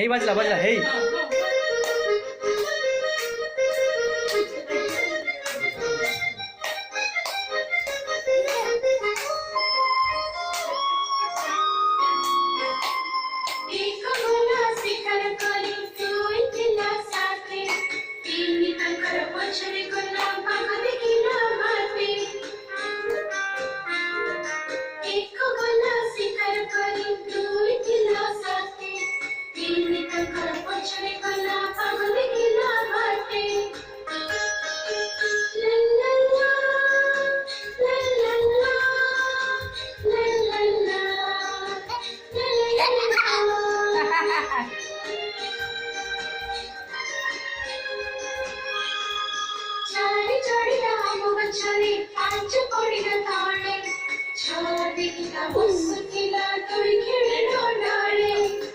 हेई बाजला बाजला हेई चले आज पड़िना ताळे छोटी का मुस्किला तोड़ी खेळणो डाळे